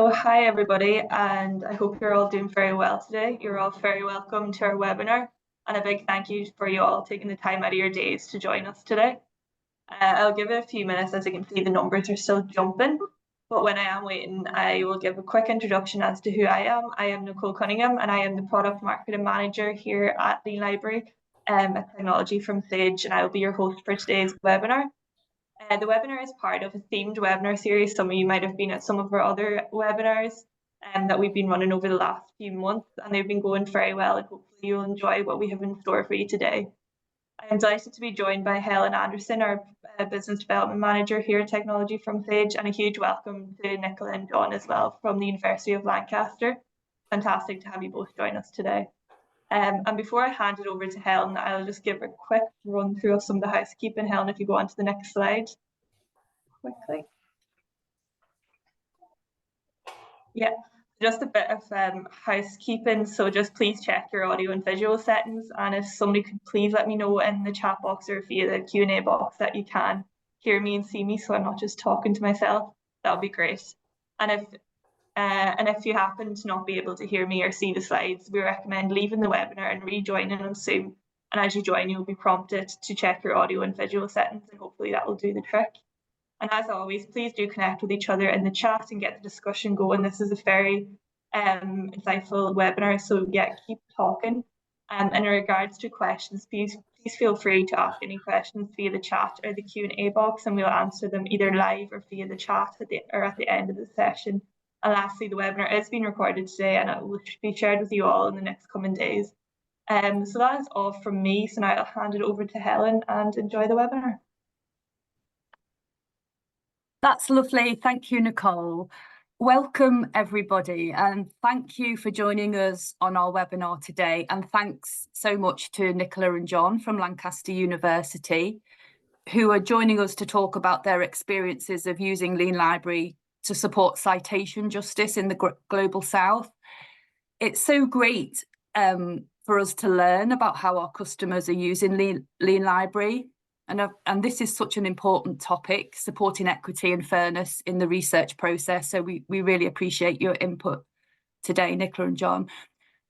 So hi everybody, and I hope you're all doing very well today. You're all very welcome to our webinar, and a big thank you for you all taking the time out of your days to join us today. I'll give it a few minutes. As you can see, the numbers are still jumping, but when I am waiting, I will give a quick introduction as to who I am. I am Nicole Cunningham, and I am the Product Marketing Manager here at Lean Library, a technology from Sage, and I will be your host for today's webinar. The webinar is part of a themed webinar series. Some of you might have been at some of our other webinars that we've been running over the last few months, and they've been going very well, and hopefully you'll enjoy what we have in store for you today. I'm delighted to be joined by Helen Anderson, our Business Development Manager here at Technology from Sage, and a huge welcome to Nicola and John as well from the University of Lancaster. Fantastic to have you both join us today. And before I hand it over to Helen, I'll just give a quick run through of some of the housekeeping. Helen, if you go on to the next slide quickly. Yeah, just a bit of housekeeping. So just please check your audio and visual settings. And if somebody could please let me know in the chat box or via the Q&A box that you can hear me and see me, so I'm not just talking to myself, that would be great. And if you happen to not be able to hear me or see the slides, we recommend leaving the webinar and rejoining on Zoom. And as you join, you'll be prompted to check your audio and visual settings, and hopefully that will do the trick. And as always, please do connect with each other in the chat and get the discussion going. This is a very insightful webinar, so yeah, keep talking. And in regards to questions, please feel free to ask any questions via the chat or the Q&A box, and we'll answer them either live or via the chat at the end of the session. And lastly, the webinar is being recorded today, and it will be shared with you all in the next coming days. So that is all from me. So now I'll hand it over to Helen and enjoy the webinar. That's lovely. Thank you, Nicole. Welcome, everybody, and thank you for joining us on our webinar today. And thanks so much to Nicola and John from Lancaster University, who are joining us to talk about their experiences of using Lean Library to support citation justice in the Global South. It's so great for us to learn about how our customers are using Lean Library. And this is such an important topic, supporting equity and fairness in the research process. So we really appreciate your input today, Nicola and John.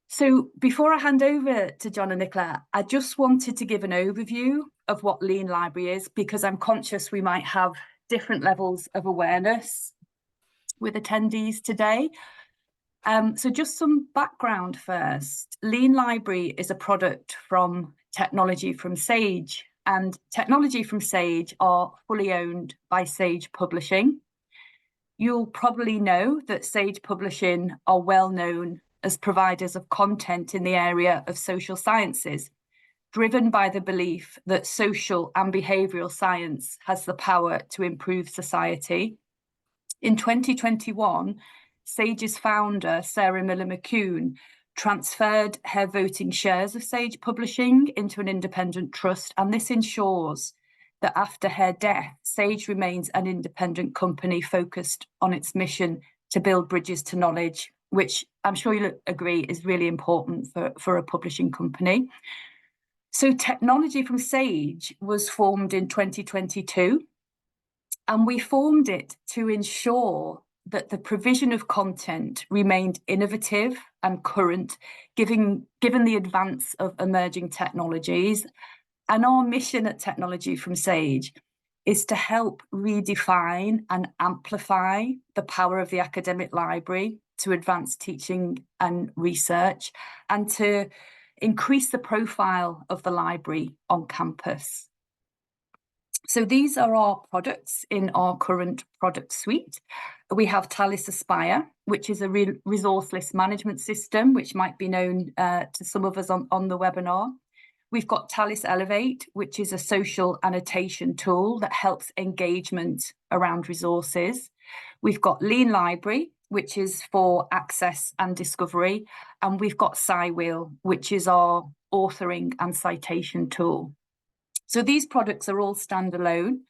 So before I hand over to John and Nicola, I just wanted to give an overview of what Lean Library is, because I'm conscious we might have different levels of awareness with attendees today. So just some background first. Lean Library is a product from Technology from Sage, and Technology from Sage are fully owned by Sage Publishing. You'll probably know that Sage Publishing are well known as providers of content in the area of social sciences, driven by the belief that social and behavioural science has the power to improve society. In 2021, Sage's founder, Sarah Miller-McCune, transferred her voting shares of Sage Publishing into an independent trust, and this ensures that after her death, Sage remains an independent company focused on its mission to build bridges to knowledge, which I'm sure you'll agree is really important for a publishing company. So Technology from Sage was formed in 2022. And we formed it to ensure that the provision of content remained innovative and current, given the advance of emerging technologies. And our mission at Technology from Sage is to help redefine and amplify the power of the academic library to advance teaching and research, and to increase the profile of the library on campus. So these are our products in our current product suite. We have Talis Aspire, which is a resource list management system, which might be known to some of us on the webinar. We've got Talis Elevate, which is a social annotation tool that helps engagement around resources. We've got Lean Library, which is for access and discovery. And we've got SciWheel, which is our authoring and citation tool. So these products are all standalone,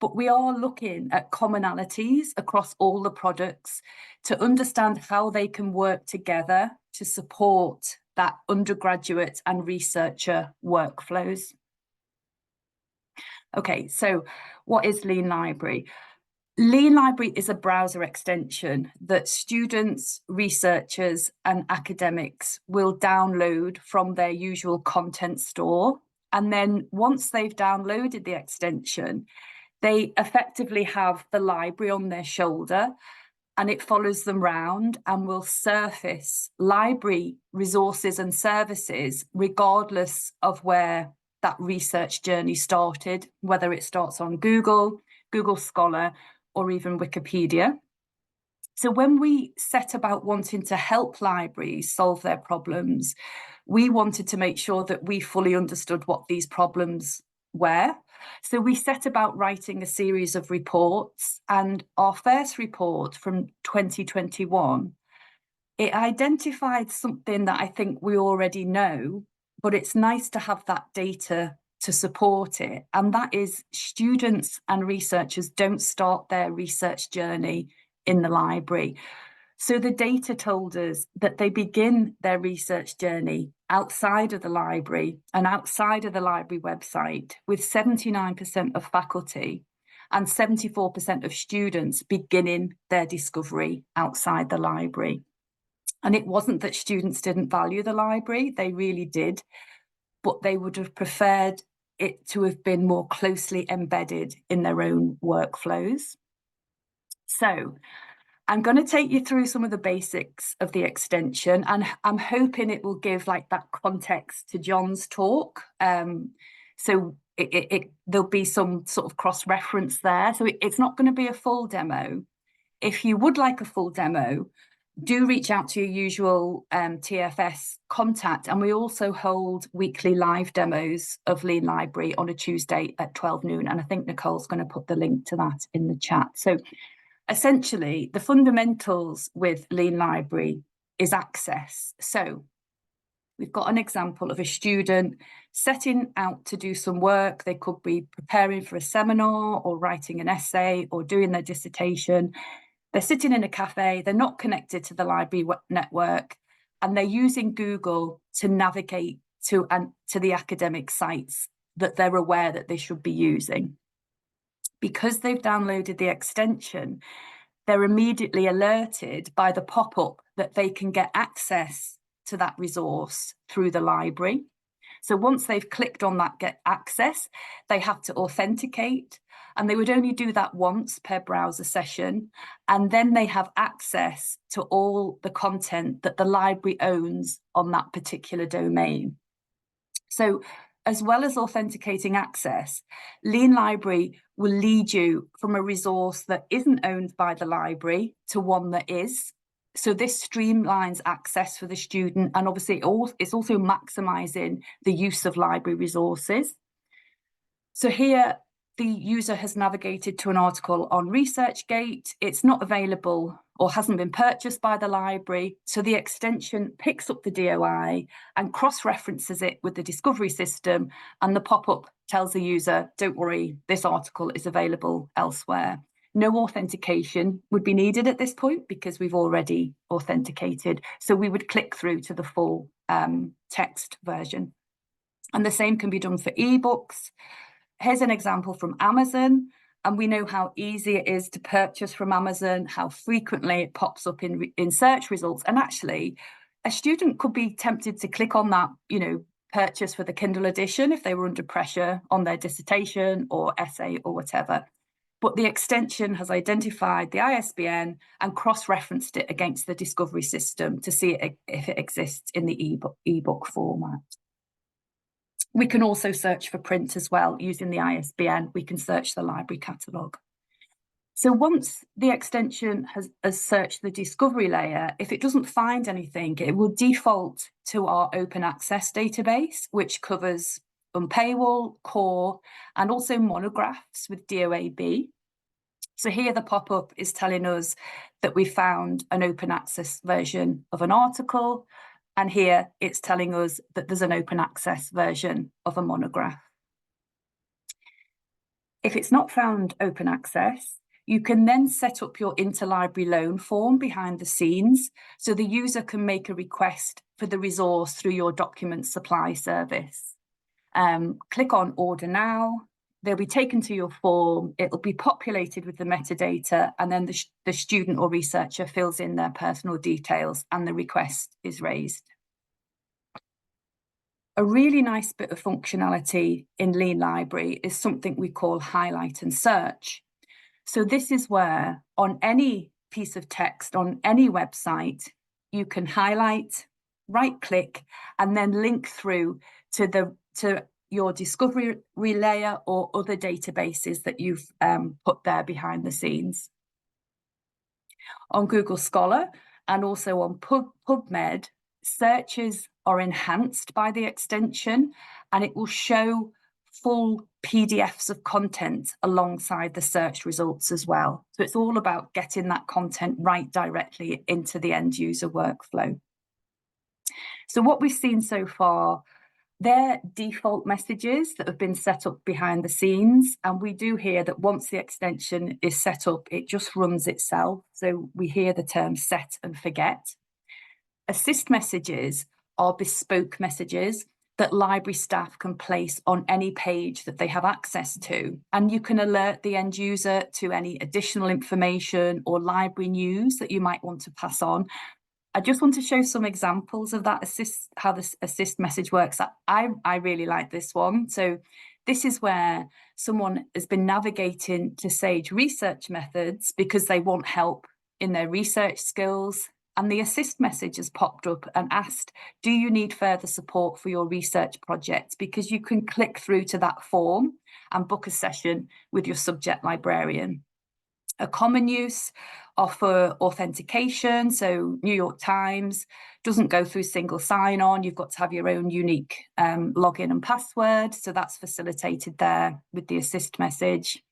but we are looking at commonalities across all the products to understand how they can work together to support that undergraduate and researcher workflows. Okay, so what is Lean Library? Lean Library is a browser extension that students, researchers, and academics will download from their usual content store. And then once they've downloaded the extension, they effectively have the library on their shoulder, and it follows them round and will surface library resources and services regardless of where that research journey started, whether it starts on Google, Google Scholar, or even Wikipedia. So when we set about wanting to help libraries solve their problems, we wanted to make sure that we fully understood what these problems were. So we set about writing a series of reports, and our first report from 2021, it identified something that I think we already know, but it's nice to have that data to support it. And that is, students and researchers don't start their research journey in the library. So the data told us that they begin their research journey outside of the library and outside of the library website, with 79% of faculty and 74% of students beginning their discovery outside the library. And it wasn't that students didn't value the library, they really did, but they would have preferred it to have been more closely embedded in their own workflows. So I'm going to take you through some of the basics of the extension, and I'm hoping it will give like that context to John's talk. So there'll be some sort of cross-reference there. So it's not going to be a full demo. If you would like a full demo, do reach out to your usual TFS contact. And we also hold weekly live demos of Lean Library on a Tuesday at 12 noon. And I think Nicole's going to put the link to that in the chat. So essentially, the fundamentals with Lean Library is access. So we've got an example of a student setting out to do some work. They could be preparing for a seminar or writing an essay or doing their dissertation. They're sitting in a cafe, they're not connected to the library network, and they're using Google to navigate to the academic sites that they're aware that they should be using. Because they've downloaded the extension, they're immediately alerted by the pop-up that they can get access to that resource through the library. So once they've clicked on that get access, they have to authenticate, and they would only do that once per browser session. And then they have access to all the content that the library owns on that particular domain. So as well as authenticating access, Lean Library will lead you from a resource that isn't owned by the library to one that is. So this streamlines access for the student, and obviously it's also maximising the use of library resources. So here, the user has navigated to an article on ResearchGate. It's not available or hasn't been purchased by the library. So the extension picks up the DOI and cross-references it with the discovery system, and the pop-up tells the user, don't worry, this article is available elsewhere. No authentication would be needed at this point because we've already authenticated. So we would click through to the full text version. And the same can be done for ebooks. Here's an example from Amazon, and we know how easy it is to purchase from Amazon, how frequently it pops up in search results. And actually, a student could be tempted to click on that, purchase for the Kindle edition if they were under pressure on their dissertation or essay or whatever. But the extension has identified the ISBN and cross-referenced it against the discovery system to see if it exists in the ebook format. We can also search for print as well using the ISBN. We can search the library catalogue. So once the extension has searched the discovery layer, if it doesn't find anything, it will default to our open access database, which covers Unpaywall, Core, and also monographs with DOAB. So here the pop-up is telling us that we found an open access version of an article, and here it's telling us that there's an open access version of a monograph. If it's not found open access, you can then set up your interlibrary loan form behind the scenes, so the user can make a request for the resource through your document supply service. Click on Order Now. they'll be taken to your form, it'll be populated with the metadata, and then the student or researcher fills in their personal details and the request is raised. A really nice bit of functionality in Lean Library is something we call highlight and search. So this is where on any piece of text on any website, you can highlight, right click, and then link through to your discovery layer or other databases that you've put there behind the scenes. On Google Scholar and also on PubMed, searches are enhanced by the extension, and it will show full PDFs of content alongside the search results as well. So it's all about getting that content right directly into the end user workflow. So what we've seen so far, they're default messages that have been set up behind the scenes. And we do hear that once the extension is set up, it just runs itself. So we hear the term set and forget. Assist messages are bespoke messages that library staff can place on any page that they have access to. And you can alert the end user to any additional information or library news that you might want to pass on. I just want to show some examples of that assist, how this assist message works. I really like this one. So this is where someone has been navigating to Sage research methods because they want help in their research skills. And the assist message has popped up and asked, do you need further support for your research project? Because you can click through to that form and book a session with your subject librarian. A common use are for authentication. So New York Times doesn't go through single sign-on. You've got to have your own unique login and password. So that's facilitated there with the assist message.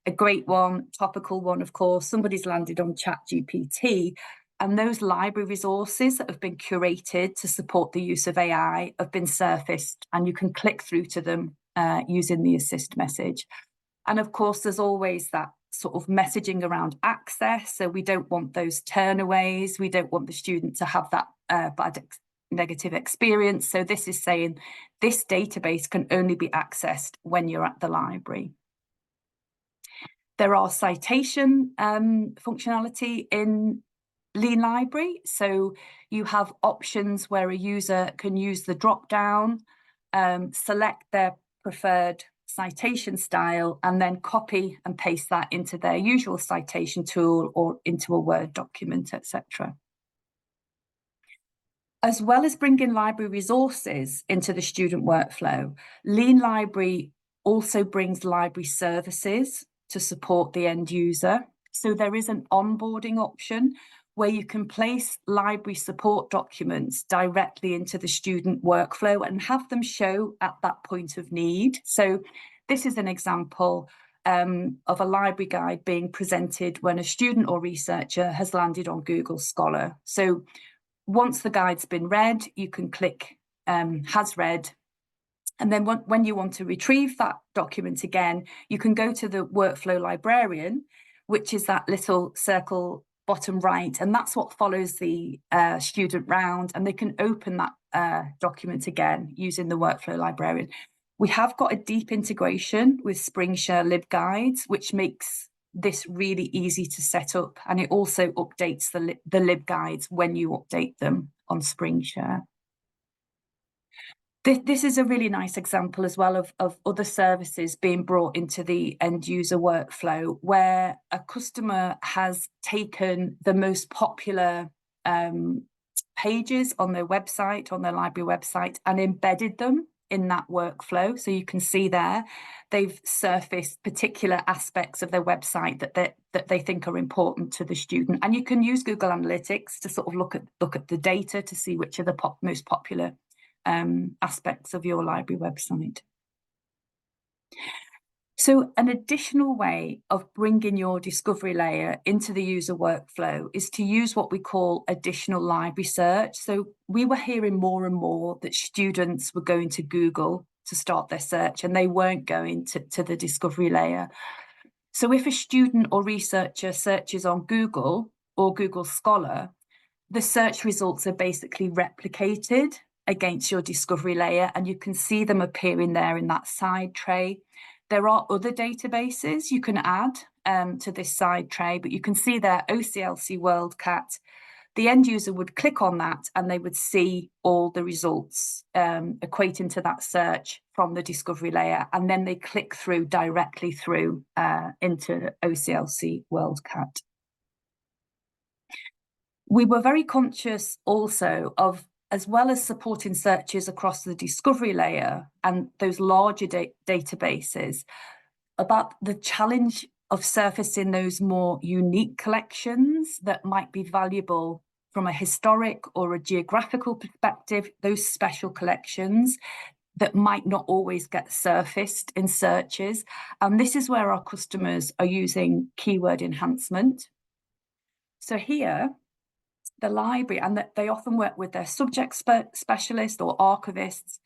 A great one, topical one, of course, somebody's landed on ChatGPT, and those library resources that have been curated to support the use of AI have been surfaced, and you can click through to them using the assist message. And of course, there's always that sort of messaging around access. So we don't want those turnaways. We don't want the student to have that negative experience. So this is saying this database can only be accessed when you're at the library. There are citation functionality in Lean Library. So you have options where a user can use the drop down, select their preferred citation style, and then copy and paste that into their usual citation tool or into a Word document, etc. As well as bringing library resources into the student workflow, Lean Library also brings library services to support the end user. So there is an onboarding option where you can place library support documents directly into the student workflow and have them show at that point of need. So this is an example of a library guide being presented when a student or researcher has landed on Google Scholar. So once the guide's been read, you can click has read. And then when you want to retrieve that document again, you can go to the workflow librarian, which is that little circle bottom right, and that's what follows the student round, and they can open that document again using the workflow librarian. We have got a deep integration with SpringShare LibGuides, which makes this really easy to set up, and it also updates the LibGuides when you update them on SpringShare. This is a really nice example as well of other services being brought into the end user workflow, where a customer has taken the most popular pages on their website, on their library website, and embedded them in that workflow. So you can see there, they've surfaced particular aspects of their website that they think are important to the student. And you can use Google Analytics to sort of look at the data to see which are the most popular aspects of your library website. So an additional way of bringing your discovery layer into the user workflow is to use what we call additional library search. So we were hearing more and more that students were going to Google to start their search, and they weren't going to the discovery layer. So if a student or researcher searches on Google or Google Scholar, the search results are basically replicated against your discovery layer, and you can see them appearing there in that side tray. There are other databases you can add to this side tray, but you can see there OCLC WorldCat. The end user would click on that and they would see all the results equating to that search from the discovery layer, and then they click through directly through into OCLC WorldCat. We were very conscious also of, as well as supporting searches across the discovery layer and those larger databases, about the challenge of surfacing those more unique collections that might be valuable from a historic or a geographical perspective, those special collections that might not always get surfaced in searches. And this is where our customers are using keyword enhancement. So here, the library, and that they often work with their subject specialist or archivists,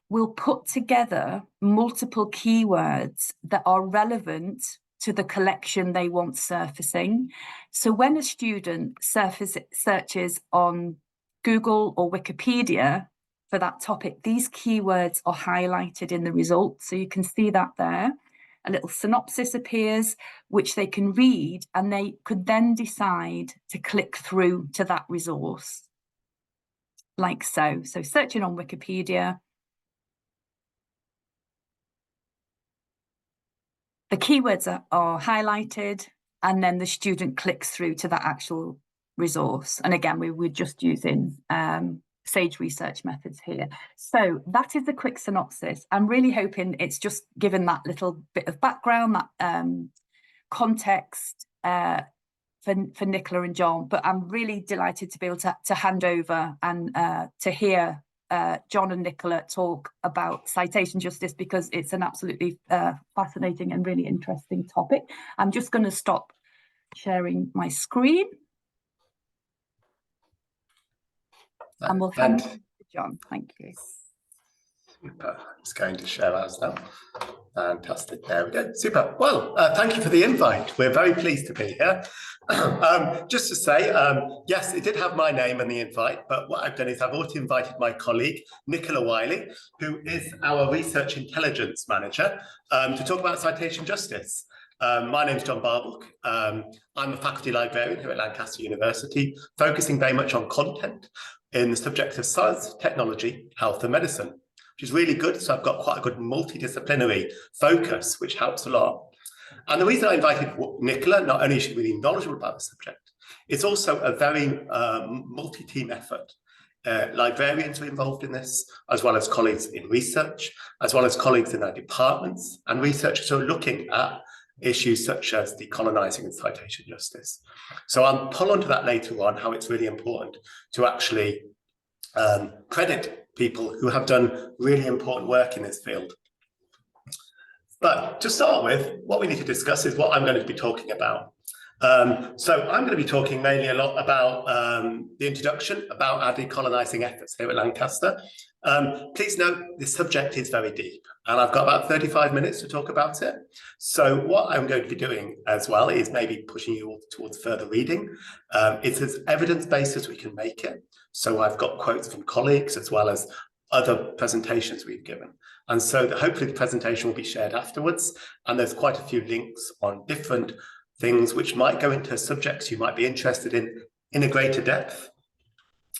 will put together multiple keywords that are relevant to the collection they want surfacing. So when a student searches on Google or Wikipedia for that topic, these keywords are highlighted in the results. So you can see that there. A little synopsis appears, which they can read, and they could then decide to click through to that resource, like so. So searching on Wikipedia, the keywords are highlighted, and then the student clicks through to that actual resource. And again, we're just using Sage research methods here. So that is the quick synopsis. I'm really hoping it's just given that little bit of background, that context for Nicola and John, but I'm really delighted to be able to hand over and to hear John and Nicola talk about citation justice, because it's an absolutely fascinating and really interesting topic. I'm just going to stop sharing my screen. And we'll hand over to John. Thank you. Super. I'm just going to share ours now. Fantastic. There we go. Super. Well, thank you for the invite. We're very pleased to be here. Just to say, yes, it did have my name in the invite, but what I've done is I've also invited my colleague, Nicola Wiley, who is our Research Intelligence Manager, to talk about citation justice. My name is John Barbrook. I'm a faculty librarian here at Lancaster University, focusing very much on content in the subject of science, technology, health and medicine, which is really good. So I've got quite a good multidisciplinary focus, which helps a lot. And the reason I invited Nicola, not only is she really knowledgeable about the subject, it's also a very multi-team effort. Librarians are involved in this, as well as colleagues in research, as well as colleagues in their departments, and researchers who are looking at issues such as decolonizing and citation justice. So I'll pull onto that later on, how it's really important to actually credit people who have done really important work in this field. But to start with, what we need to discuss is what I'm going to be talking about. So I'm going to be talking mainly a lot about the introduction, about our decolonizing efforts here at Lancaster. Please note this subject is very deep, and I've got about 35 minutes to talk about it. So what I'm going to be doing as well is maybe pushing you towards further reading. It's as evidence-based as we can make it. So I've got quotes from colleagues as well as other presentations we've given. And so hopefully the presentation will be shared afterwards. And there's quite a few links on different things which might go into subjects you might be interested in a greater depth.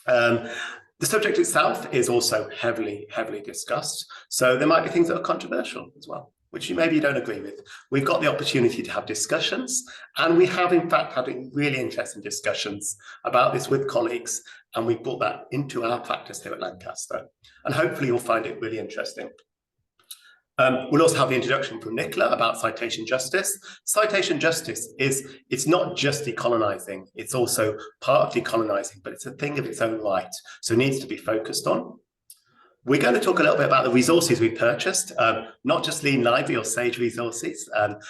The subject itself is also heavily discussed. So there might be things that are controversial as well, which maybe you don't agree with. We've got the opportunity to have discussions, and we have in fact having really interesting discussions about this with colleagues, and we've brought that into our practice here at Lancaster. And hopefully you'll find it really interesting. We'll also have the introduction from Nicola about citation justice. Citation justice it's not just decolonizing, it's also part of decolonizing, but it's a thing of its own right, so it needs to be focused on. We're going to talk a little bit about the resources we purchased, not just Lean Library or Sage resources.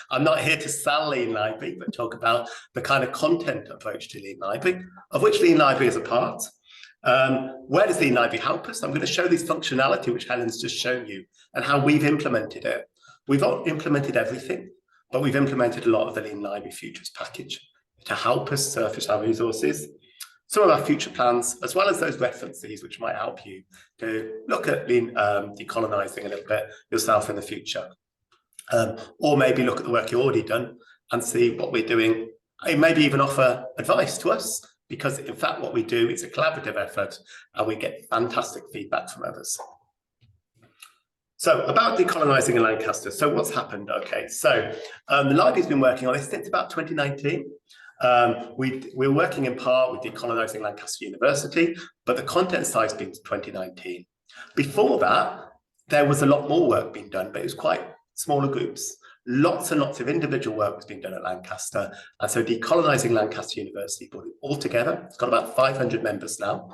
I'm not here to sell Lean Library, but talk about the kind of content approach to Lean Library, of which Lean Library is a part. Where does Lean Library help us? I'm going to show this functionality, which Helen's just shown you, and how we've implemented it. We've not implemented everything, but we've implemented a lot of the Lean Library Futures package to help us surface our resources, some of our future plans, as well as those references, which might help you to look at decolonizing a little bit yourself in the future. or maybe look at the work you've already done and see what we're doing, and maybe even offer advice to us, because in fact what we do is a collaborative effort and we get fantastic feedback from others. So about decolonising in Lancaster. So what's happened? Okay, so the library's been working on this since about 2019. We're working in part with decolonising Lancaster University, but the content side's been 2019. Before that, there was a lot more work being done, but it was quite smaller groups. Lots and lots of individual work was being done at Lancaster. And so decolonising Lancaster University brought it all together. It's got about 500 members now,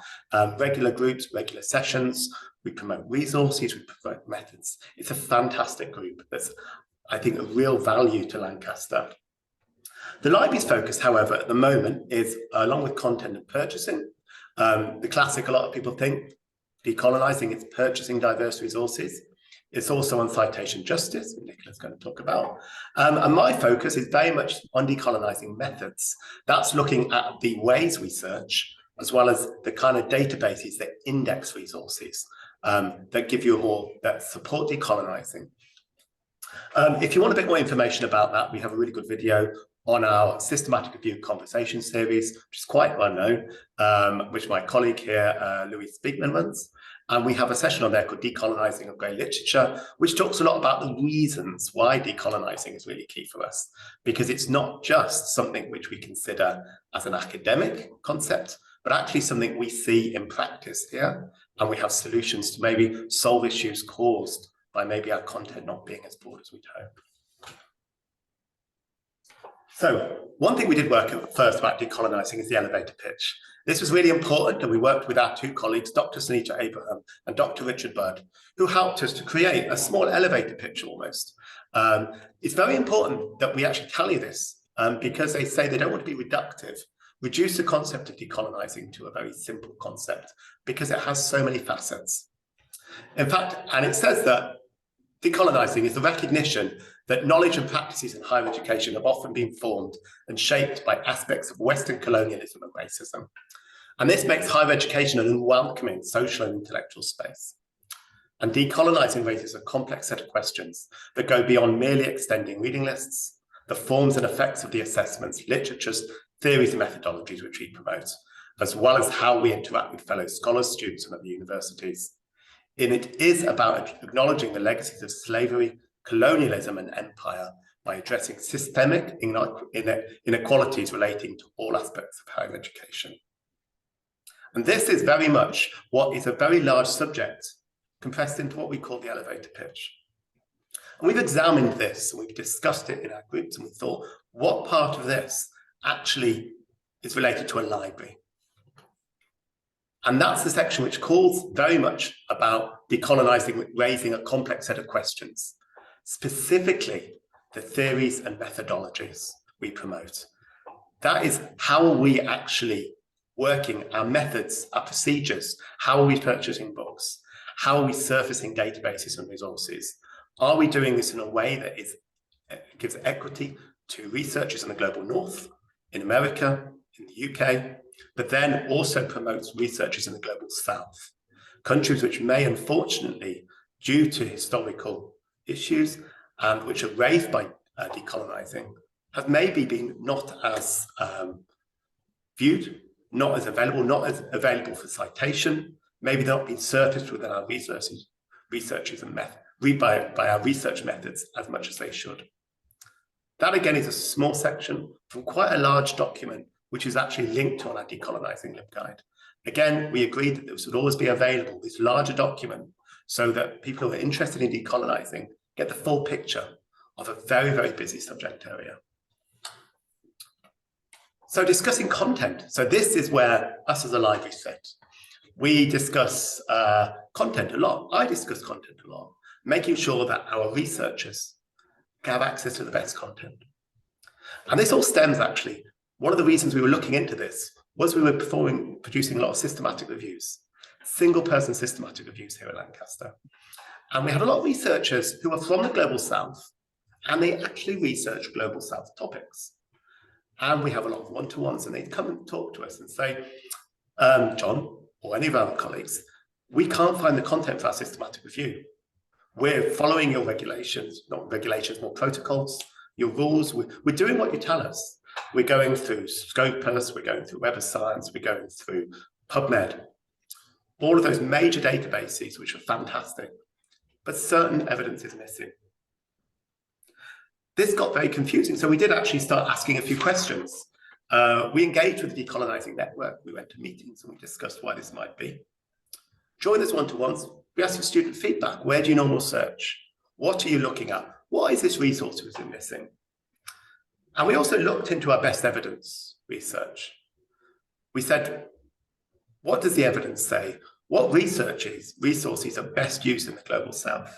regular groups, regular sessions. We promote resources, we promote methods. It's a fantastic group that's, I think, a real value to Lancaster. The library's focus, however, at the moment is, along with content and purchasing, the classic, a lot of people think, decolonising, it's purchasing diverse resources. It's also on citation justice, which Nicola's going to talk about. And my focus is very much on decolonising methods. That's looking at the ways we search, as well as the kind of databases that index resources, that give you that support decolonising. If you want a bit more information about that, we have a really good video on our systematic review conversation series, which is quite well known, which my colleague here, Louis Speakman, runs. And we have a session on there called Decolonising of Grey Literature, which talks a lot about the reasons why decolonising is really key for us, because it's not just something which we consider as an academic concept, but actually something we see in practice here. And we have solutions to maybe solve issues caused by maybe our content not being as broad as we'd hope. So one thing we did work at first about decolonising is the elevator pitch. This was really important, and we worked with our two colleagues, Dr. Sunita Abraham and Dr. Richard Budd, who helped us to create a small elevator pitch almost. It's very important that we actually tell you this, because they say they don't want to be reductive. Reduce the concept of decolonising to a very simple concept, because it has so many facets. In fact, and it says that decolonising is the recognition that knowledge and practices in higher education have often been formed and shaped by aspects of Western colonialism and racism. And this makes higher education an unwelcoming social and intellectual space. And decolonising raises a complex set of questions that go beyond merely extending reading lists, the forms and effects of the assessments, literatures, theories and methodologies which we promote, as well as how we interact with fellow scholars, students and other universities. And it is about acknowledging the legacies of slavery, colonialism and empire by addressing systemic inequalities relating to all aspects of higher education. And this is very much what is a very large subject compressed into what we call the elevator pitch. And we've examined this, and we've discussed it in our groups, and we thought, what part of this actually is related to a library? And that's the section which calls very much about decolonising, raising a complex set of questions, specifically the theories and methodologies we promote. That is, how are we actually working our methods, our procedures? How are we purchasing books? How are we surfacing databases and resources? Are we doing this in a way that gives equity to researchers in the global north, in America, in the UK, but then also promotes researchers in the global south, countries which may, unfortunately, due to historical issues and which are raised by decolonising, have maybe been not as viewed, not as available for citation, maybe not been surfaced within our researchers and by our research methods as much as they should. That again is a small section from quite a large document, which is actually linked to our decolonising LibGuide. Again, we agreed that this would always be available, this larger document, so that people who are interested in decolonising get the full picture of a very, very busy subject area. So discussing content. So this is where us as a library sit. We discuss content a lot. I discuss content a lot, making sure that our researchers have access to the best content. And this all stems actually, one of the reasons we were looking into this was we were producing a lot of systematic reviews, single person systematic reviews here at Lancaster. And we had a lot of researchers who are from the global south, and they actually research global south topics. And we have a lot of one-to-ones, and they'd come and talk to us and say, John, or any of our colleagues, we can't find the content for our systematic review. We're following your regulations, not regulations, more protocols, your rules. We're doing what you tell us. We're going through Scopus, we're going through Web of Science, we're going through PubMed, all of those major databases, which are fantastic, but certain evidence is missing. This got very confusing, so we did actually start asking a few questions. We engaged with the Decolonizing Network, we went to meetings and we discussed why this might be. During this one-to-ones, we asked for student feedback. Where do you normal search? What are you looking at? What is this resource missing? And we also looked into our best evidence research. We said, what does the evidence say? What resources are best used in the Global South?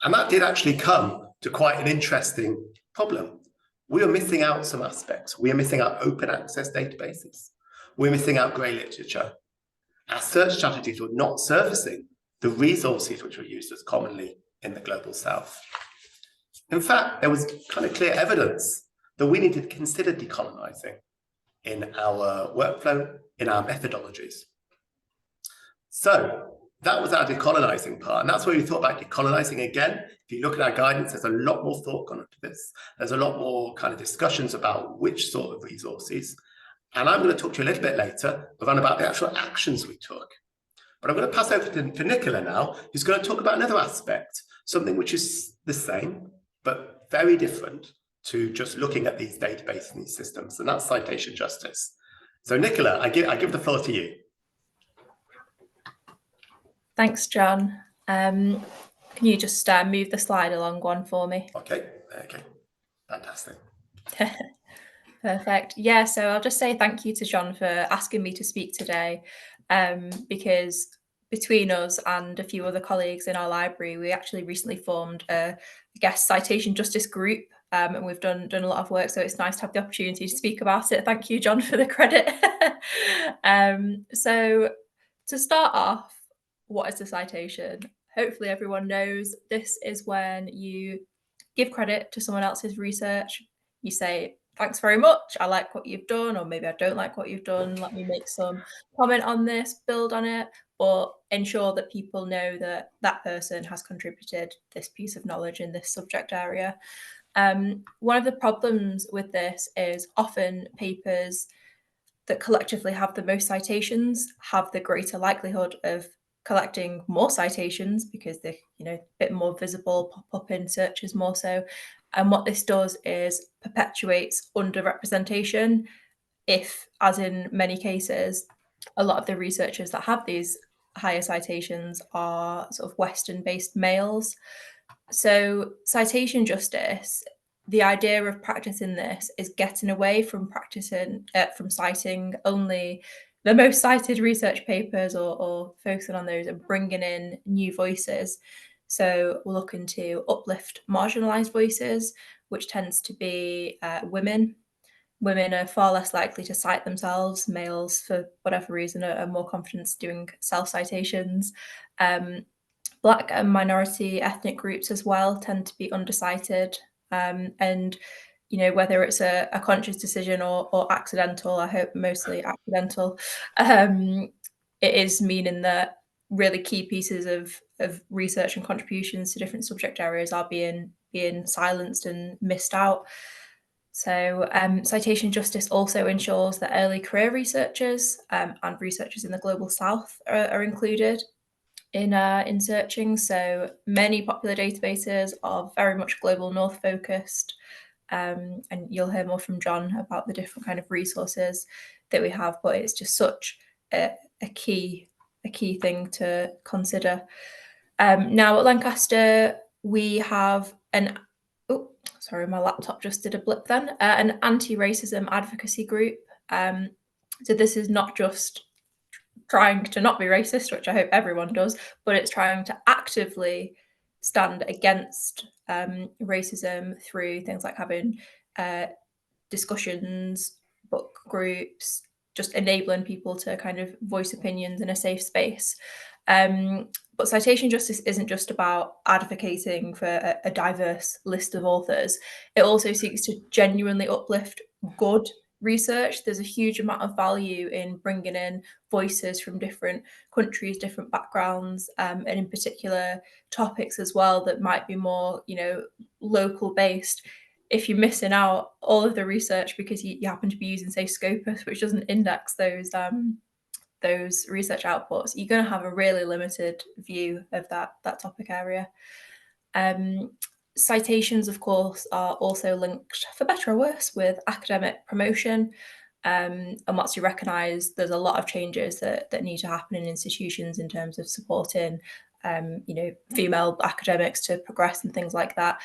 And that did actually come to quite an interesting problem. We are missing out some aspects. We are missing out open access databases. We're missing out grey literature. Our search strategies were not surfacing the resources which were used as commonly in the Global South. In fact, there was kind of clear evidence that we needed to consider decolonizing in our workflow, in our methodologies. So that was our decolonizing part, and that's where we thought about decolonizing again. If you look at our guidance, there's a lot more thought gone into this. There's a lot more kind of discussions about which sort of resources. And I'm going to talk to you a little bit later around about the actual actions we took. But I'm going to pass over to Nicola now, who's going to talk about another aspect, something which is the same, but very different to just looking at these databases and these systems, and that's citation justice. So Nicola, I give the floor to you. Thanks, John. Can you just move the slide along one for me? Okay, fantastic. Perfect. Yeah, so I'll just say thank you to John for asking me to speak today, because between us and a few other colleagues in our library, we actually recently formed a citation justice group, and we've done a lot of work, so it's nice to have the opportunity to speak about it. Thank you, John, for the credit. So to start off, what is a citation? Hopefully everyone knows this is when you give credit to someone else's research. You say, thanks very much, I like what you've done, or maybe I don't like what you've done, let me make some comment on this, build on it, or ensure that people know that that person has contributed this piece of knowledge in this subject area. One of the problems with this is often papers that collectively have the most citations have the greater likelihood of collecting more citations because they're a bit more visible, pop up in searches more so. And what this does is perpetuates underrepresentation if, as in many cases, a lot of the researchers that have these higher citations are sort of Western-based males. So citation justice, the idea of practicing this is getting away from citing only the most cited research papers or focusing on those and bringing in new voices. So we're looking to uplift marginalized voices, which tends to be women. Women are far less likely to cite themselves. Males, for whatever reason, are more confident doing self-citations. Black and minority ethnic groups as well tend to be undercited. And whether it's a conscious decision or accidental, I hope mostly accidental, it is meaning that really key pieces of research and contributions to different subject areas are being silenced and missed out. So citation justice also ensures that early career researchers and researchers in the Global South are included in searching. So many popular databases are very much Global North focused, and you'll hear more from John about the different kind of resources that we have, but it's just such a key thing to consider. Now at Lancaster, we have sorry, my laptop just did a blip then, an anti-racism advocacy group. So this is not just trying to not be racist, which I hope everyone does, but it's trying to actively stand against racism through things like having discussions, book groups, just enabling people to kind of voice opinions in a safe space. But citation justice isn't just about advocating for a diverse list of authors. It also seeks to genuinely uplift good research, there's a huge amount of value in bringing in voices from different countries, different backgrounds, and in particular topics as well that might be more, local based. If you're missing out all of the research because you happen to be using, say, Scopus, which doesn't index those research outputs, you're going to have a really limited view of that topic area. Citations, of course, are also linked, for better or worse, with academic promotion. And once you recognise there's a lot of changes that need to happen in institutions in terms of supporting, female academics to progress and things like that,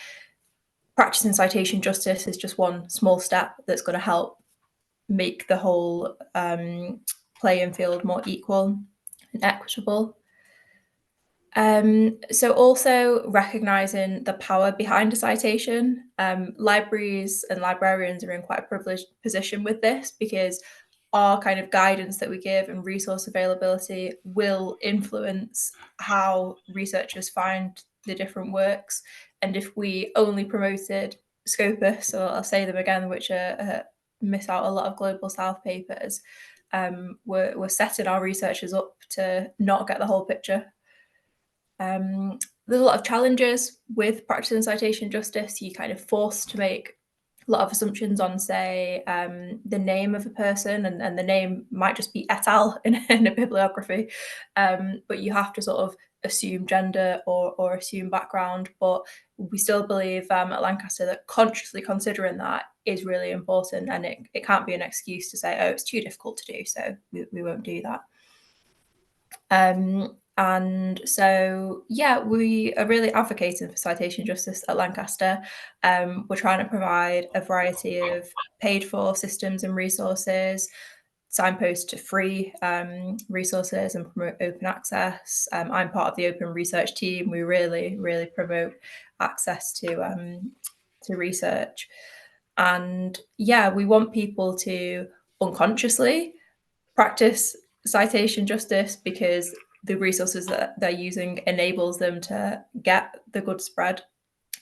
practicing citation justice is just one small step that's going to help make the whole playing field more equal and equitable. So also recognising the power behind a citation. Libraries and librarians are in quite a privileged position with this, because our kind of guidance that we give and resource availability will influence how researchers find the different works. And if we only promoted Scopus, or I'll say them again, which miss out a lot of Global South papers, we're setting our researchers up to not get the whole picture. There's a lot of challenges with practicing citation justice. You're kind of forced to make a lot of assumptions on, say, the name of a person, and the name might just be et al. in a bibliography, but you have to sort of assume gender or assume background. But we still believe at Lancaster that consciously considering that is really important, and it can't be an excuse to say, oh, it's too difficult to do, so we won't do that. And so, yeah, we are really advocating for citation justice at Lancaster. We're trying to provide a variety of paid for systems and resources, signpost to free resources, and promote open access. I'm part of the open research team. We really, really promote access to research. And yeah, we want people to unconsciously practice citation justice, because the resources that they're using enables them to get the good spread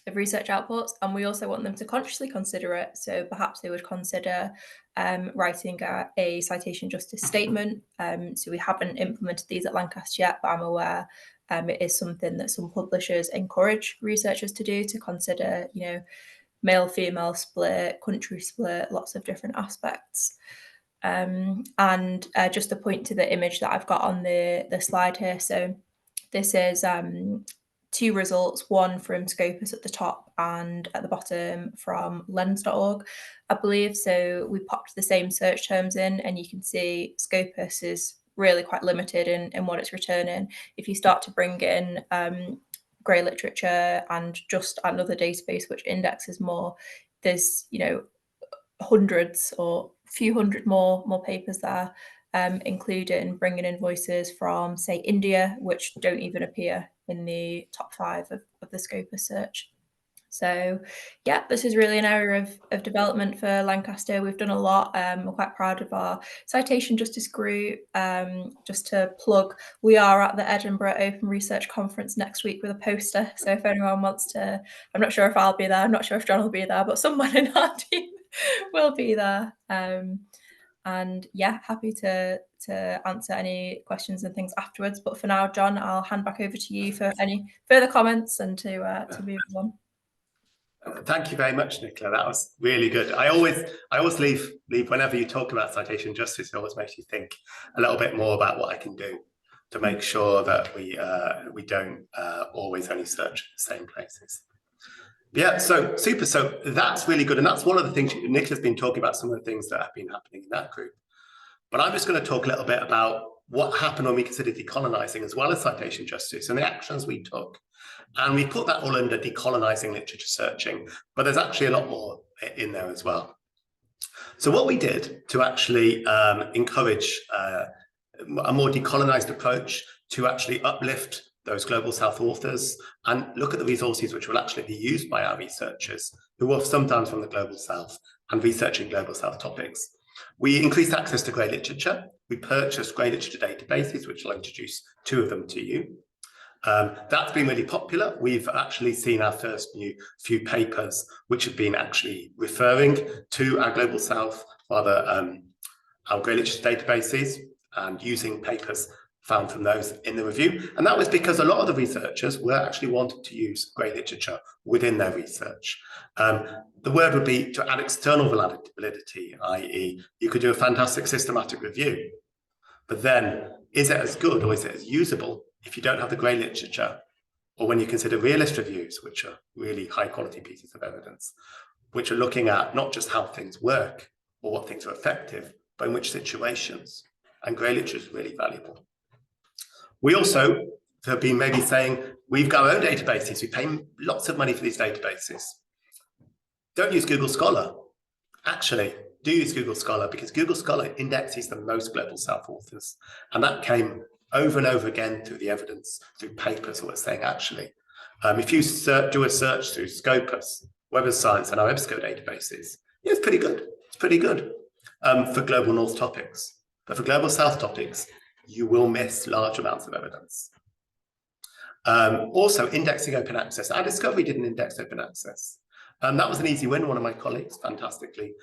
of research outputs. And we also want them to consciously consider it. So perhaps they would consider writing a citation justice statement. So we haven't implemented these at Lancaster yet, but I'm aware it is something that some publishers encourage researchers to do, to consider, male-female split, country split, lots of different aspects. And just to point to the image that I've got on the slide here. So this is two results, one from Scopus at the top and at the bottom from lens.org, I believe. So we popped the same search terms in, and you can see Scopus is really quite limited in what it's returning. If you start to bring in grey literature and just another database which indexes more, there's hundreds or few hundred more papers there, including bringing in voices from, say, India, which don't even appear in the top 5 of the Scopus search. So yeah, this is really an area of development for Lancaster. We've done a lot. We're quite proud of our citation justice group. Just to plug, we are at the Edinburgh Open Research Conference next week with a poster. So if anyone wants to, I'm not sure if I'll be there, I'm not sure if John will be there, but someone in our team will be there. And yeah, happy to answer any questions and things afterwards. But for now, John, I'll hand back over to you for any further comments and to move on. Thank you very much, Nicola. That was really good. I always leave whenever you talk about citation justice, it always makes you think a little bit more about what I can do to make sure that we don't always only search the same places. Yeah, so super. So that's really good. And that's one of the things Nicola's been talking about, some of the things that have been happening in that group. But I'm just going to talk a little bit about what happened when we considered decolonizing as well as citation justice and the actions we took. And we put that all under decolonizing literature searching, but there's actually a lot more in there as well. So what we did to actually encourage a more decolonized approach to actually uplift those Global South authors and look at the resources which will actually be used by our researchers who are sometimes from the Global South and researching Global South topics. We increased access to grey literature. We purchased grey literature databases, which I'll introduce 2 of them to you. That's been really popular. We've actually seen our first few papers which have been actually referring to our Global South our Grey Literature databases and using papers found from those in the review. And that was because a lot of the researchers were actually wanting to use Grey Literature within their research. The word would be to add external validity, i.e. you could do a fantastic systematic review, but then is it as good or is it as usable if you don't have the Grey Literature, or when you consider realist reviews, which are really high quality pieces of evidence, which are looking at not just how things work or what things are effective, but in which situations. And Grey Literature is really valuable. We also have been maybe saying, we've got our own databases, we pay lots of money for these databases. Don't use Google Scholar. Actually, do use Google Scholar, because Google Scholar indexes the most Global South authors. And that came over and over again through the evidence, through papers that were saying, actually, if you do a search through Scopus, Web of Science, and our EBSCO databases, yeah, it's pretty good. It's pretty good for Global North topics. But for Global South topics, you will miss large amounts of evidence. Also, indexing open access. Our Discovery didn't index open access. That was an easy win. One of my colleagues fantastically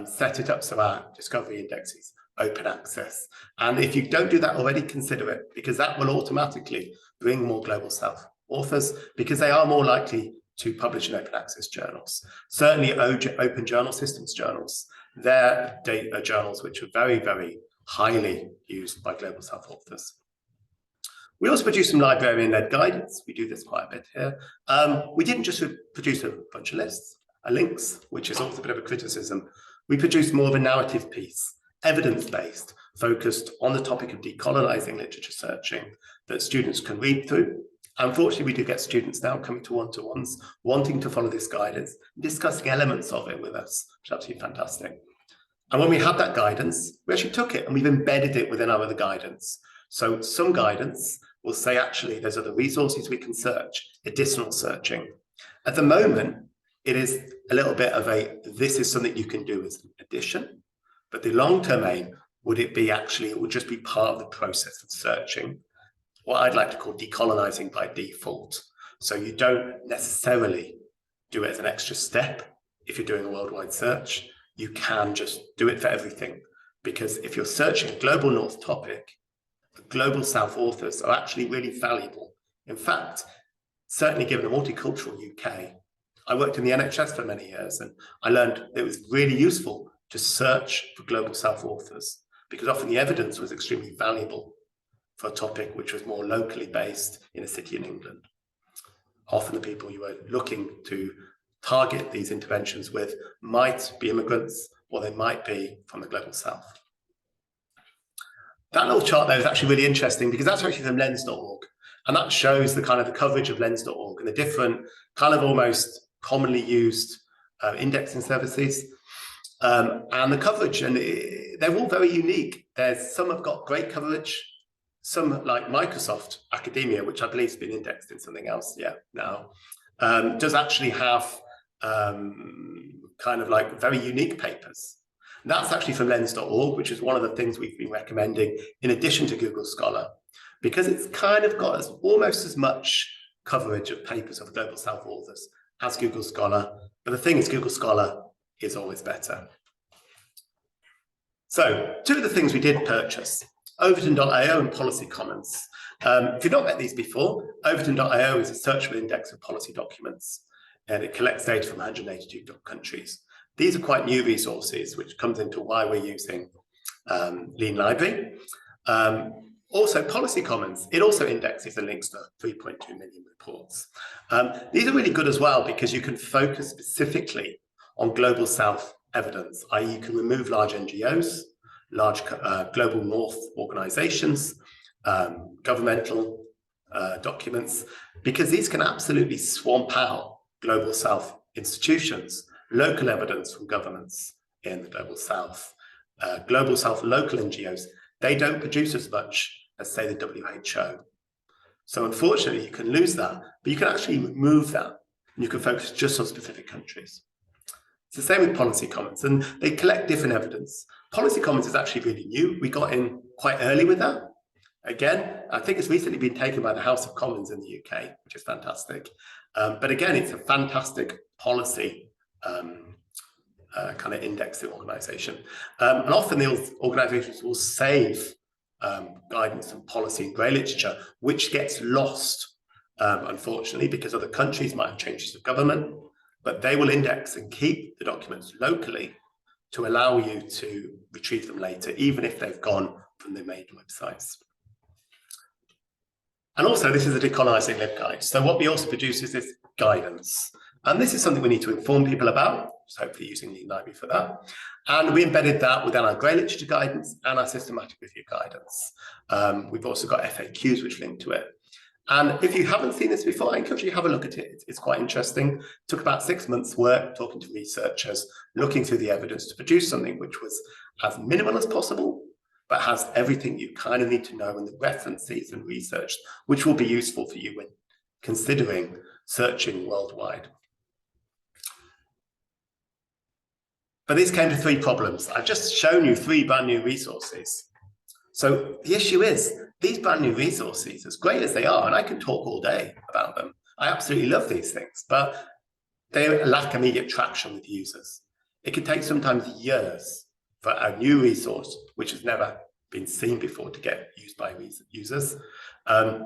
set it up so our Discovery indexes open access. And if you don't do that already, consider it, because that will automatically bring more Global South authors, because they are more likely to publish in open access journals. Certainly open journal systems journals, they're data journals which are very, very highly used by Global South authors. We also produce some librarian-led guidance. We do this quite a bit here. We didn't just produce a bunch of lists, links, which is also a bit of a criticism. We produced more of a narrative piece, evidence-based, focused on the topic of decolonizing literature searching that students can read through. Unfortunately, we do get students now coming to one-to-ones, wanting to follow this guidance, discussing elements of it with us, which is absolutely fantastic. And when we had that guidance, we actually took it and we've embedded it within our other guidance. So some guidance will say, actually, there's other resources we can search, additional searching. At the moment, it is a little bit of a, this is something you can do as an addition, but the long-term aim, would it be actually, it would just be part of the process of searching, what I'd like to call decolonizing by default. So you don't necessarily do it as an extra step if you're doing a worldwide search. You can just do it for everything, because if you're searching a Global North topic, the Global South authors are actually really valuable. In fact, certainly given a multicultural UK, I worked in the NHS for many years and I learned it was really useful to search for Global South authors, because often the evidence was extremely valuable for a topic which was more locally based in a city in England. Often the people you were looking to target these interventions with might be immigrants, or they might be from the Global South. That little chart there is actually really interesting, because that's actually from lens.org, and that shows the kind of the coverage of lens.org and the different kind of almost commonly used indexing services and the coverage, and they're all very unique. Some have got great coverage, some like Microsoft Academia, which I believe has been indexed in something else now, does actually have kind of like very unique papers. And that's actually from lens.org, which is one of the things we've been recommending in addition to Google Scholar, because it's kind of got almost as much coverage of papers of Global South authors as Google Scholar. But the thing is, Google Scholar is always better. So two of the things we did purchase, Overton.io and Policy Commons. If you've not met these before, Overton.io is a searchable index of policy documents, and it collects data from 182 countries. These are quite new resources, which comes into why we're using Lean Library. Also, Policy Commons, it also indexes and links to 3.2 million reports. These are really good as well, because you can focus specifically on Global South evidence, i.e. you can remove large NGOs, large Global North organizations, governmental documents, because these can absolutely swamp out Global South institutions, local evidence from governments in the Global South. Global South local NGOs, they don't produce as much as, say, the WHO. So unfortunately, you can lose that, but you can actually remove that, and you can focus just on specific countries. It's the same with Policy Commons, and they collect different evidence. Policy Commons is actually really new. We got in quite early with that. Again, I think it's recently been taken by the House of Commons in the UK, which is fantastic. But again, it's a fantastic policy kind of indexing organisation. And often these organisations will save guidance and policy and grey literature, which gets lost, unfortunately, because other countries might have changes of government, but they will index and keep the documents locally to allow you to retrieve them later, even if they've gone from the main websites. And also, this is a decolonising LibGuide. So what we also produce is this guidance. And this is something we need to inform people about, so hopefully using the library for that. And we embedded that within our grey literature guidance and our systematic review guidance. We've also got FAQs which link to it. And if you haven't seen this before, I encourage you to have a look at it. It's quite interesting. It took about 6 months' work talking to researchers, looking through the evidence to produce something which was as minimal as possible, but has everything you kind of need to know and the references and research, which will be useful for you when considering searching worldwide. But these came to 3 problems. I've just shown you 3 brand new resources. So the issue is, these brand new resources, as great as they are, and I can talk all day about them, I absolutely love these things, but they lack immediate traction with users. It can take sometimes years for a new resource, which has never been seen before, to get used by users.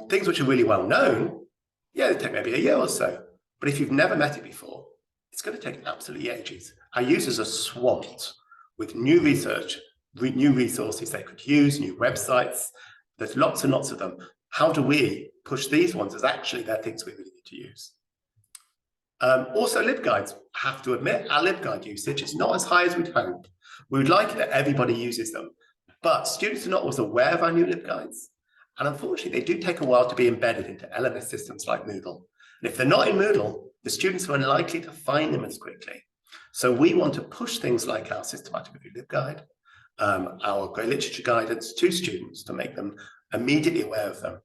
Things which are really well known, yeah, they take maybe a year or so, but if you've never met it before, it's going to take absolutely ages. Our users are swamped with new research, new resources they could use, new websites. There's lots and lots of them. How do we push these ones as actually they're things we really need to use? Also, LibGuides, I have to admit, our LibGuide usage is not as high as we'd hope. We would like it that everybody uses them, but students are not always aware of our new LibGuides. And unfortunately, they do take a while to be embedded into LMS systems like Moodle. And if they're not in Moodle, the students are unlikely to find them as quickly. So we want to push things like our systematic review LibGuide, our grey literature guidance to students to make them immediately aware of them.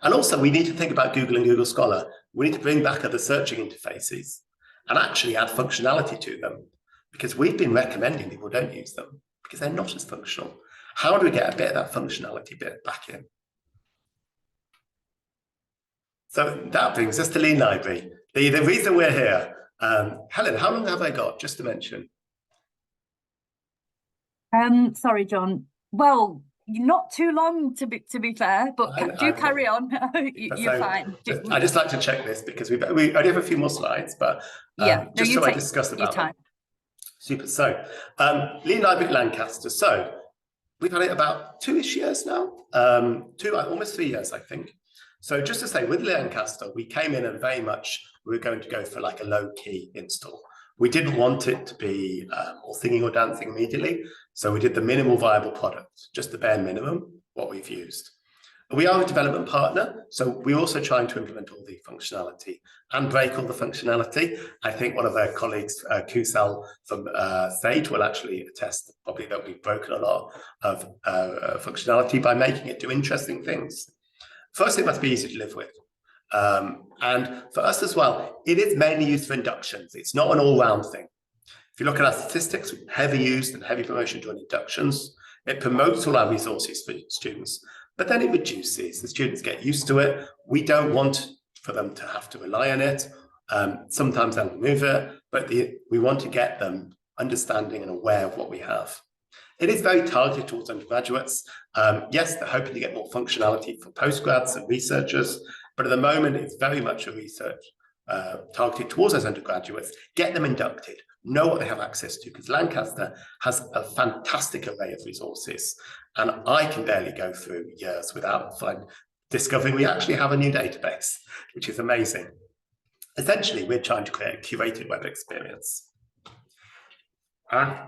And also, we need to think about Google and Google Scholar. We need to bring back other searching interfaces and actually add functionality to them, because we've been recommending people don't use them because they're not as functional. How do we get a bit of that functionality bit back in? So that brings us to Lean Library. The reason we're here, Helen, how long have I got, just to mention? Sorry, John. Well, not too long to be fair, but do carry on. You're fine. I just like to check this because we only have a few more slides, but I discuss about them. Super. So, Lean Library at Lancaster. So, we've had it about 2-ish years now, almost 3 years, I think. So, just to say, with Lancaster, we came in and very much we were going to go for like a low-key install. We didn't want it to be all singing or dancing immediately. So we did the minimal viable product, just the bare minimum, what we've used. We are a development partner, so we're also trying to implement all the functionality and break all the functionality. I think one of our colleagues, Kusal from Sage, will actually attest probably that we've broken a lot of functionality by making it do interesting things. First, it must be easy to live with. And for us as well, it is mainly used for inductions. It's not an all-round thing. If you look at our statistics, heavy use and heavy promotion during inductions, it promotes all our resources for students, but then it reduces. The students get used to it. We don't want for them to have to rely on it. Sometimes they'll remove it, but we want to get them understanding and aware of what we have. It is very targeted towards undergraduates. Yes, they're hoping to get more functionality for postgrads and researchers, but at the moment, it's very much a research targeted towards those undergraduates. Get them inducted, know what they have access to, because Lancaster has a fantastic array of resources. And I can barely go through years without discovering we actually have a new database, which is amazing. Essentially, we're trying to create a curated web experience.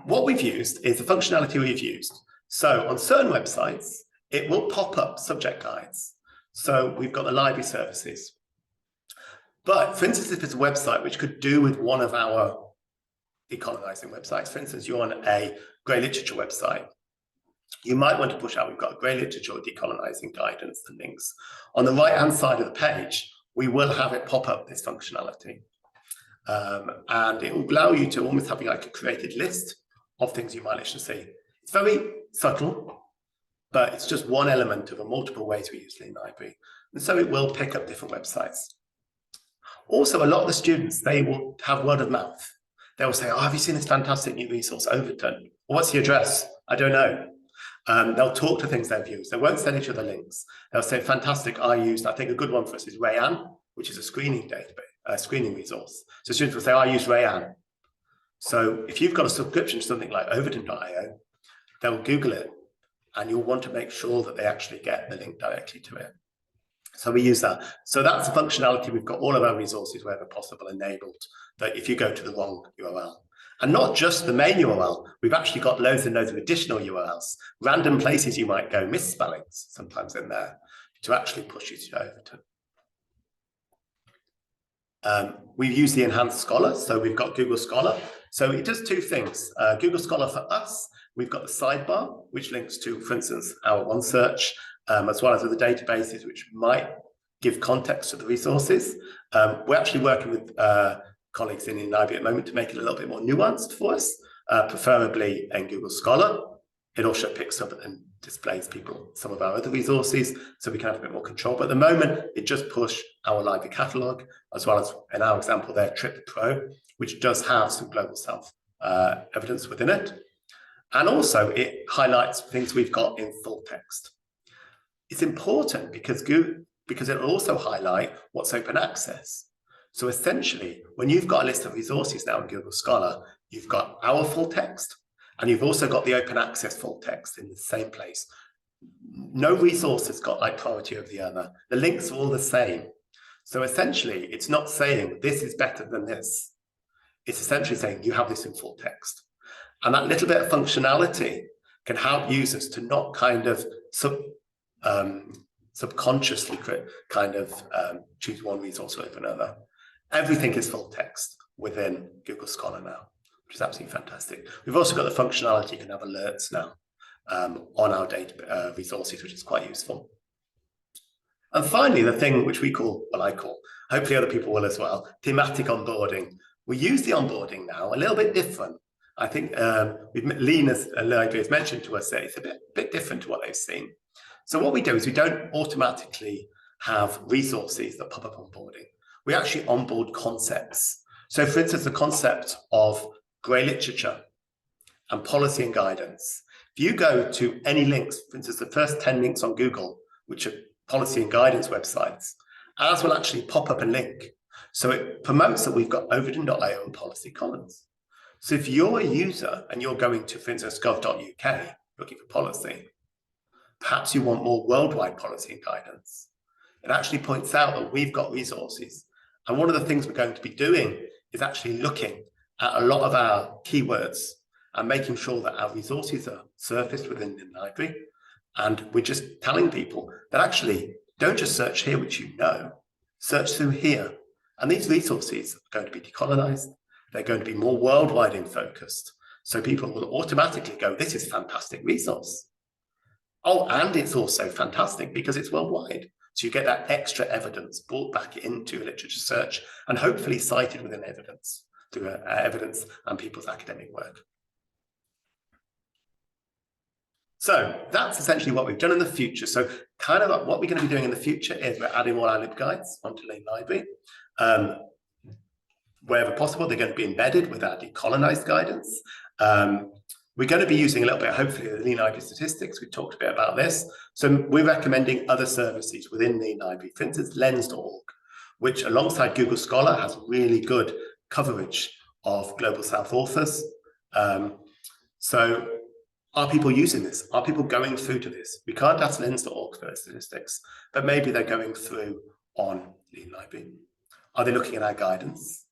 What we've used is the functionality we've used. So on certain websites, it will pop up subject guides. So we've got the library services. But for instance, if it's a website which could do with one of our decolonizing websites, for instance, you're on a grey literature website, you might want to push out, we've got a grey literature decolonizing guidance and links. On the right-hand side of the page, we will have it pop up this functionality. And it will allow you to almost have like a created list of things you might wish to see. It's very subtle, but it's just one element of the multiple ways we use Lean Library. And so it will pick up different websites. Also, a lot of the students, they will have word of mouth. They'll say, oh, have you seen this fantastic new resource, Overton? Well, what's the address? I don't know. They'll talk to things they've used. They won't send each other links. They'll say, fantastic, I think a good one for us is Rayan, which is a screening database, screening resource. So students will say, I use Rayan. So if you've got a subscription to something like overton.io, they'll Google it, and you'll want to make sure that they actually get the link directly to it. So we use that. So that's the functionality. We've got all of our resources wherever possible enabled, that if you go to the wrong URL. And not just the main URL, we've actually got loads and loads of additional URLs, random places you might go, misspellings sometimes in there, to actually push you to Overton. We've used the enhanced Scholar, so we've got Google Scholar. So it does two things. Google Scholar for us, we've got the sidebar, which links to, for instance, our OneSearch, as well as other databases which might give context to the resources. We're actually working with colleagues in the library at the moment to make it a little bit more nuanced for us, preferably in Google Scholar. It also picks up and displays some of our other resources, so we can have a bit more control. But at the moment, it just pushes our library catalogue, as well as, in our example there, Trip Pro, which does have some global south evidence within it. And also, it highlights things we've got in full text. It's important because it'll also highlight what's open access. So essentially, when you've got a list of resources now in Google Scholar, you've got our full text, and you've also got the open access full text in the same place. No resource has got like priority over the other. The links are all the same. So essentially, it's not saying this is better than this. It's essentially saying you have this in full text. And that little bit of functionality can help users to not kind of subconsciously choose one resource over another. Everything is full text within Google Scholar now, which is absolutely fantastic. We've also got the functionality, you can have alerts now on our data resources, which is quite useful. And finally, the thing which I call, hopefully other people will as well, thematic onboarding. We use the onboarding now a little bit different. I think Lean as a library has mentioned to us that it's a bit different to what they've seen. So what we do is we don't automatically have resources that pop up onboarding. We actually onboard concepts. So for instance, the concept of grey literature and policy and guidance. If you go to any links, for instance, the first 10 links on Google, which are policy and guidance websites, ours will actually pop up a link. So it promotes that we've got overton.io and policy commons. So if you're a user and you're going to, for instance, gov.uk, looking for policy, perhaps you want more worldwide policy and guidance. It actually points out that we've got resources. And one of the things we're going to be doing is actually looking at a lot of our keywords and making sure that our resources are surfaced within the library. And we're just telling people that actually don't just search here, which you know, search through here. And these resources are going to be decolonized. They're going to be more worldwide in focused. So people will automatically go, this is a fantastic resource. Oh, and it's also fantastic because it's worldwide. So you get that extra evidence brought back into a literature search and hopefully cited within evidence through evidence and people's academic work. So that's essentially what we've done in the future. So kind of like what we're going to be doing in the future is we're adding all our LibGuides onto Lean Library. Wherever possible, they're going to be embedded with our decolonized guidance. We're going to be using a little bit, hopefully, the Lean Library statistics. We've talked a bit about this. So we're recommending other services within Lean Library, for instance, lens.org, which alongside Google Scholar has really good coverage of Global South authors. So are people using this? Are people going through to this? We can't ask lens.org for statistics, but maybe they're going through on Lean Library. Are they looking at our guidance?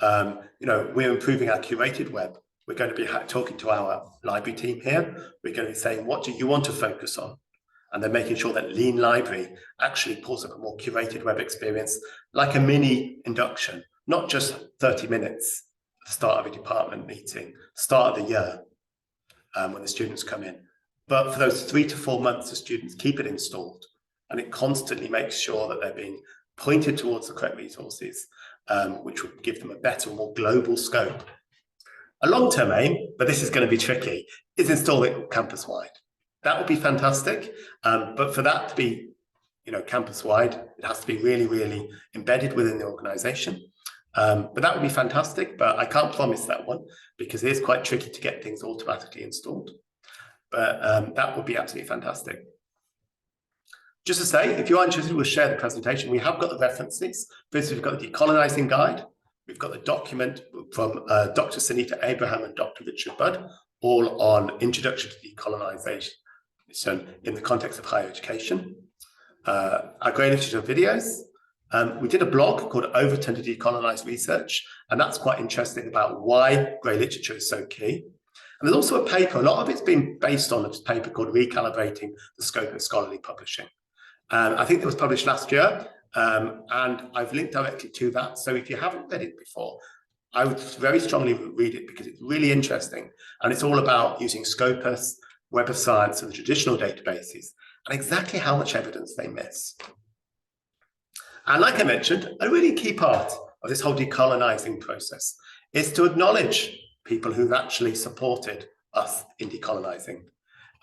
We're improving our curated web. We're going to be talking to our library team here. We're going to be saying, what do you want to focus on? And then making sure that Lean Library actually pulls up a more curated web experience, like a mini induction, not just 30 minutes at the start of a department meeting, start of the year, when the students come in. But for those 3 to 4 months, the students keep it installed, and it constantly makes sure that they're being pointed towards the correct resources, which will give them a better, more global scope. A long-term aim, but this is going to be tricky, is install it campus-wide. That would be fantastic, but for that to be, campus-wide, it has to be really, really embedded within the organisation. But that would be fantastic, but I can't promise that one because it is quite tricky to get things automatically installed. But that would be absolutely fantastic. Just to say, if you are interested, we'll share the presentation. We have got the references. First, we've got the Decolonizing Guide. We've got the document from Dr. Sunita Abraham and Dr. Richard Budd, all on Introduction to Decolonization in the context of higher education. Our grey literature videos. We did a blog called Overton to Decolonize Research, and that's quite interesting about why grey literature is so key. And there's also a paper, a lot of it's been based on a paper called Recalibrating the Scope of Scholarly Publishing. I think it was published last year, and I've linked directly to that. So if you haven't read it before, I would very strongly read it because it's really interesting. And it's all about using Scopus, Web of Science, and the traditional databases, and exactly how much evidence they miss. And like I mentioned, a really key part of this whole decolonizing process is to acknowledge people who've actually supported us in decolonizing.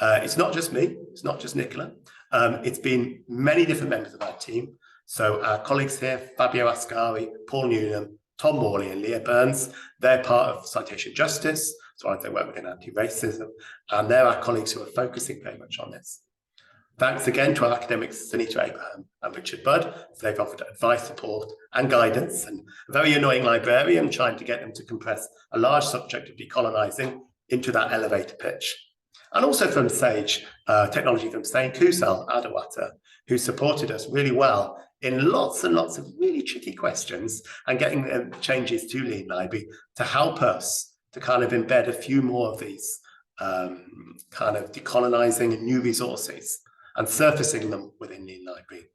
It's not just me, it's not just Nicola. It's been many different members of our team. So our colleagues here, Fabio Ascari, Paul Newnham, Tom Morley and Leah Burns, they're part of Citation Justice, as well as they work within anti-racism, and they're our colleagues who are focusing very much on this. Thanks again to our academics, Sunita Abraham and Richard Budd. They've offered advice, support and guidance, and a very annoying librarian trying to get them to compress a large subject of decolonizing into that elevator pitch. And also from SAGE, technology from Stain Kusal Adawata, who supported us really well in lots and lots of really tricky questions and getting changes to Lean Library to help us to kind of embed a few more of these kind of decolonizing and new resources and surfacing them within Lean Library.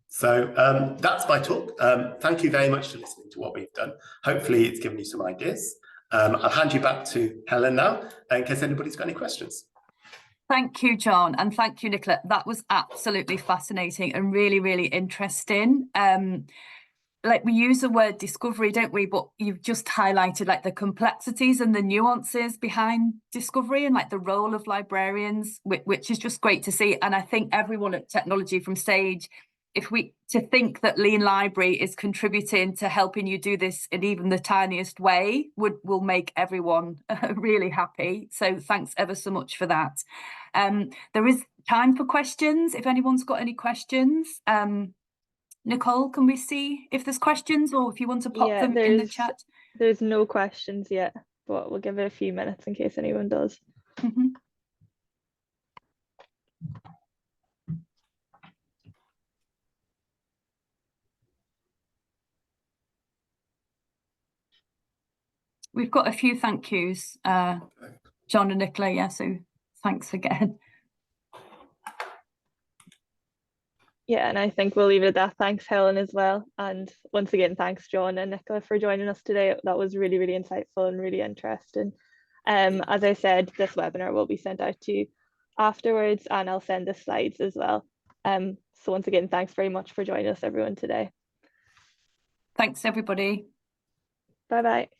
So that's my talk. Thank you very much for listening to what we've done. Hopefully it's given you some ideas. I'll hand you back to Helen now in case anybody's got any questions. Thank you, John, and thank you, Nicola. That was absolutely fascinating and really, really interesting. Like we use the word discovery, don't we? But you've just highlighted like the complexities and the nuances behind discovery and like the role of librarians, which is just great to see. And I think everyone at Technology from SAGE, if we to think that Lean Library is contributing to helping you do this in even the tiniest way will make everyone really happy. So thanks ever so much for that. There is time for questions if anyone's got any questions. Nicole, can we see if there's questions or if you want to pop them in the chat? There's no questions yet, but we'll give it a few minutes in case anyone does. Mm-hmm. We've got a few thank yous, John and Nicola, yeah, so thanks again. Yeah, and I think we'll leave it at that. Thanks, Helen, as well. And once again, thanks, John and Nicola, for joining us today. That was really, really insightful and really interesting. As I said, this webinar will be sent out to you afterwards, and I'll send the slides as well. So once again, thanks very much for joining us, everyone, today. Thanks, everybody. Bye-bye.